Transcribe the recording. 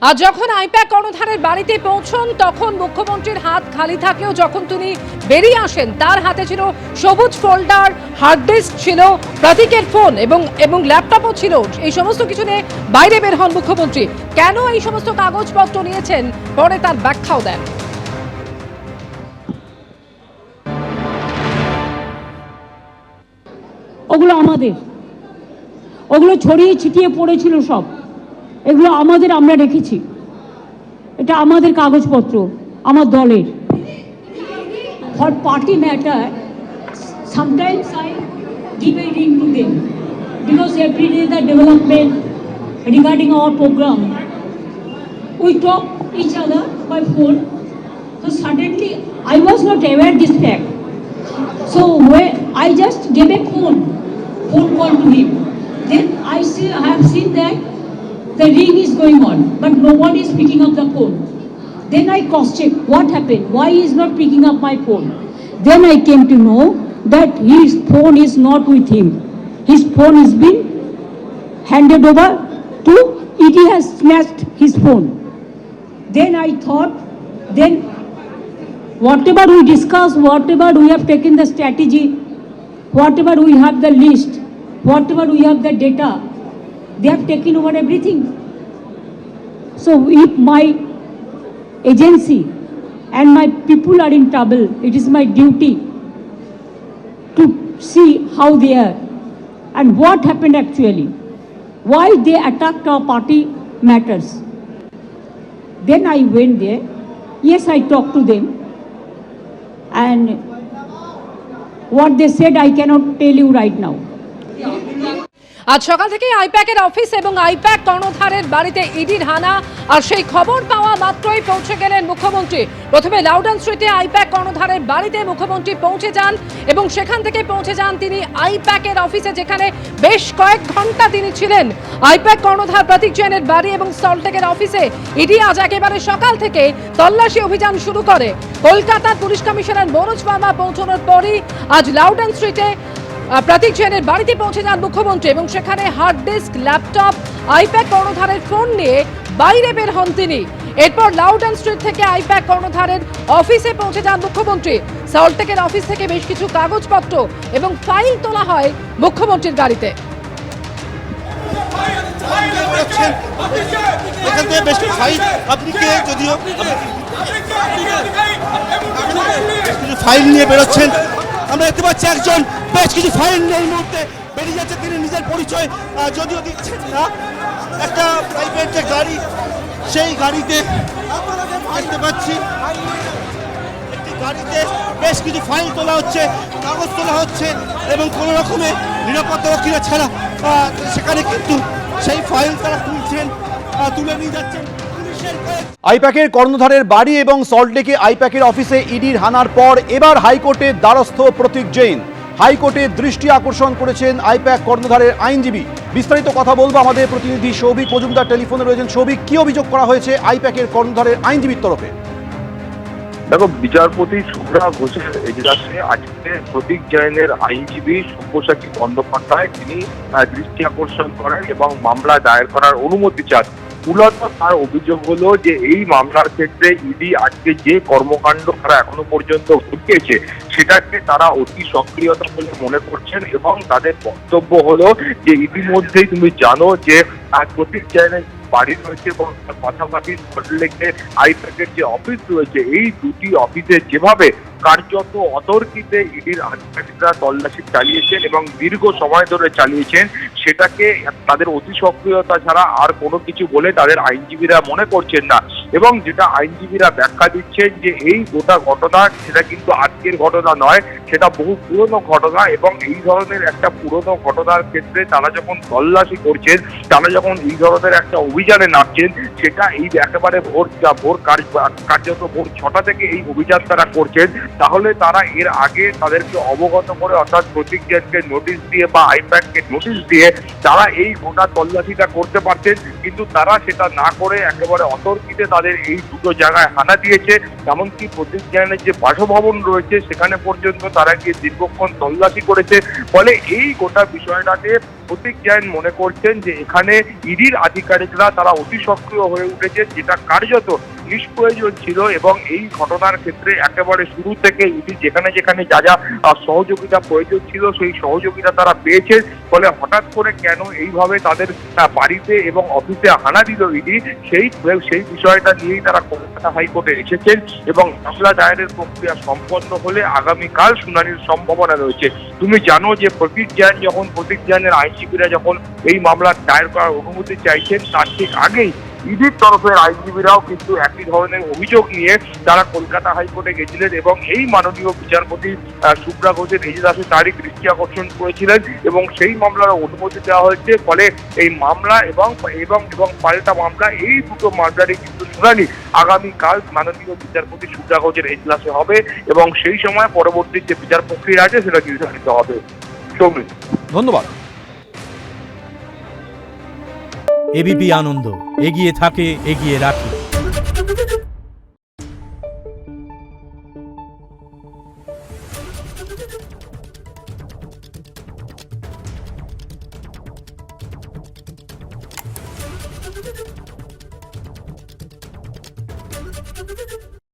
আর যখন আইপ্যাক কর্ণধারের বাড়িতে পৌঁছন তখন মুখ্যমন্ত্রীর হাত খালি থাকলেও যখন তিনি বেরিয়ে আসেন তার হাতে ছিল সবুজ ফোল্ডার, হার্ড ডিস্ক ছিল, প্রতীকের ফোন এবং ল্যাপটপও ছিল। এই সমস্ত কিছু নিয়ে বাইরে বের হন মুখ্যমন্ত্রী। কেন এই সমস্ত কাগজপত্র নিয়েছেন পরে তার ব্যাখ্যাও দেন। ওগুলো আমাদের, ওগুলো ছড়িয়ে ছিটিয়ে পড়েছিল সব, এগুলো আমাদের, আমরা রেখেছি। এটা আমাদের কাগজপত্র, আমার দলের। For party matter sometimes I give a ring to them because every day the development regarding our program we talk each other by phone. So suddenly I was not aware this fact, so when I just gave a phone call to him, then I have seen that the ring is going on but nobody is picking up the phone. Then I cross-checked what happened, why he is not picking up my phone. Then I came to know that his phone is not with him. His phone has been handed over to ED, has snatched his phone. Then I thought, then whatever we discussed, whatever we have taken the strategy, whatever we have the list, whatever we have the data, they have taken over everything. So if my agency and my people are in trouble, it is my duty to see how they are and what happened actually, why they attacked our party matters. Then I went there. Yes, I talked to them, and what they said I cannot tell you right now. আজ সকাল থেকে আইপ্যাকের office এবং I-PAC কর্ণধারের বাড়িতে ইডির হানা, আর সেই খবর পাওয়া মাত্রই পৌঁছে গেলেন মুখ্যমন্ত্রী। প্রথমে লাউডন স্ট্রিটে আইপ্যাক কর্ণধারের বাড়িতে মুখ্যমন্ত্রী পৌঁছে যান এবং সেখান থেকে পৌঁছে যান তিনি আইপ্যাকের অফিসে, যেখানে বেশ কয়েক ঘন্টা তিনি ছিলেন। আইপ্যাক কর্ণধার প্রতীক জৈনের বাড়ি এবং সল্টলেকের অফিসে ইডি আজ একেবারে সকাল থেকে তল্লাশি অভিযান শুরু করে। কলকাতার পুলিশ কমিশনার মনোজ ভার্মা পৌঁছানোর পরই আজ লাউডন স্ট্রিটে প্রতীক জৈনের বাড়িতে পৌঁছে যান মুখ্যমন্ত্রী এবং সেখানে হার্ড ডিস্ক, ল্যাপটপ, আইপ্যাক কর্ণধারের ফোন নিয়ে বাইরে বের হন তিনি। এরপর লাউডন স্ট্রিট থেকে আইপ্যাক কর্ণধারের অফিসে পৌঁছে যান মুখ্যমন্ত্রী। সল্টলেকের অফিস থেকে বেশ কিছু কাগজপত্র এবং ফাইল তোলা হয় মুখ্যমন্ত্রীর গাড়িতে। ফাইল নিয়ে বেরোচ্ছেন, আমরা দেখতে পাচ্ছি একজন বেশ কিছু ফাইল নিয়ে এই মুহূর্তে বেরিয়ে যাচ্ছে। তিনি নিজের পরিচয় যদিও দিচ্ছেন না। একটা প্রাইভেট যে গাড়ি, সেই গাড়িতে দেখতে পাচ্ছি একটি গাড়িতে বেশ কিছু ফাইল তোলা হচ্ছে, কাগজ তোলা হচ্ছে এবং কোনো রকমের নিরাপত্তা রক্ষীরা ছাড়া সেখানে কিন্তু সেই ফাইল তারা তুলে নিয়ে যাচ্ছেন। আইপ্যাকের কর্ণধারের বাড়ি এবং সল্টলেকে আইপ্যাকের অফিসে ইডির হানার পর এবার হাইকোর্টের দ্বারস্থ প্রতীক জৈন। হাইকোর্টের দৃষ্টি আকর্ষণ করেছেন আইপ্যাক কর্ণধারের আইনজীবী। বিস্তারিত কথা বলবো আমাদের প্রতিনিধি সৌভিক মজুমদার টেলিফোনে রয়েছেন। সৌভিক, কি অভিযোগ করা হয়েছে আইপ্যাকের কর্ণধারের আইনজীবীর তরফে? দেখো, বিচারপতি শুভ্রা ঘোষের এজলাসে আজকে প্রতীক জৈনের আইনজীবী সব্যসাচী বন্দ্যোপাধ্যায় তিনি দৃষ্টি আকর্ষণ করেন এবং মামলা দায়ের করার অনুমতি চান। মূলত তার অভিযোগ হলো যে এই মামলার ক্ষেত্রে ইডি আজকে যে কর্মকাণ্ড তারা এখনো পর্যন্ত ঘটিয়েছে সেটাকে তারা অতি সক্রিয়তা বলে মনে করছেন এবং তাদের বক্তব্য হলো যে ইতিমধ্যেই তুমি জানো যে প্রতীক জৈনের বাড়ি রয়েছে এবং পাশাপাশি সল্টলেকে আইপ্যাকের যে অফিস রয়েছে, এই দুটি অফিসে যেভাবে কার্যত অতর্কিতে ইডির আধিকারিকরা তল্লাশি চালিয়েছেন এবং দীর্ঘ সময় ধরে চালিয়েছেন, সেটাকে তাদের অতি সক্রিয়তা ছাড়া আর কোনো কিছু বলে তাদের আইনজীবীরা মনে করছেন না। এবং যেটা আইনজীবীরা ব্যাখ্যা দিচ্ছেন যে এই গোটা ঘটনা সেটা কিন্তু আজকের ঘটনা নয়, সেটা বহু পুরনো ঘটনা এবং এই ধরনের একটা পুরনো ঘটনার ক্ষেত্রে তারা যখন তল্লাশি করছেন, তারা যখন এই ধরনের একটা অভিযানে নামছেন, সেটা এই একেবারে কার্যত ভোর 6টা থেকে এই অভিযান তারা করছেন। তাহলে তারা এর আগে তাদেরকে অবগত করে, অর্থাৎ প্রতীক জৈনকে নোটিশ দিয়ে বা আইপ্যাককে নোটিশ দিয়ে তারা এই গোটা তল্লাশিটা করতে পারতেন, কিন্তু তারা সেটা না করে একেবারে অতর্কিতে তাদের এই দুটো জায়গায় হানা দিয়েছে। এমনকি প্রতীক জৈনের যে বাসভবন রয়েছে সেখানে পর্যন্ত তারা গিয়ে দীর্ঘক্ষণ তল্লাশি করেছে। ফলে এই গোটা বিষয়টাকে প্রতীক জৈন মনে করছেন যে এখানে ইডির আধিকারিকরা তারা অতি সক্রিয় হয়ে উঠেছে, যেটা কার্যত নিষ্প্রয়োজন ছিল। এবং এই ঘটনার ক্ষেত্রে একেবারে শুরু থেকে ইডি যেখানে যেখানে যা যা সহযোগিতা প্রয়োজন ছিল সেই সহযোগিতা তারা পেয়েছে। ফলে হঠাৎ করে কেন এইভাবে তাদের বাড়িতে এবং অফিসে হানা দিল ইডি, সেই বিষয়টা নিয়েই তারা কলকাতা হাইকোর্টে এসেছেন এবং মামলা দায়েরের প্রক্রিয়া সম্পন্ন হলে আগামীকাল শুনানির সম্ভাবনা রয়েছে। তুমি জানো যে প্রতীক জৈনের আইনজীবীরা যখন এই মামলা দায়ের করার অনুমতি চাইছেন তার ঠিক আগেই ইডির তরফের আইনজীবীরাও কিন্তু একই ধরনের অভিযোগ নিয়ে তারা কলকাতা হাইকোর্টে গেছিলেন এবং এই মাননীয় বিচারপতি শুভ্রা ঘোষের এজলাসে তারই দৃষ্টি আকর্ষণ করেছিলেন এবং সেই মামলার অনুমতি দেওয়া হয়েছে। ফলে এই মামলা এবং পাল্টা মামলা, এই দুটো মামলারই কিন্তু শুনানি আগামীকাল মাননীয় বিচারপতি শুভ্রা ঘোষের এজলাসে হবে এবং সেই সময় পরবর্তী যে বিচার প্রক্রিয়া আছে সেটা নির্ধারিত হবে। সৌমিক, ধন্যবাদ। এবিপি আনন্দ, এগিয়ে থাকে, এগিয়ে রাখে।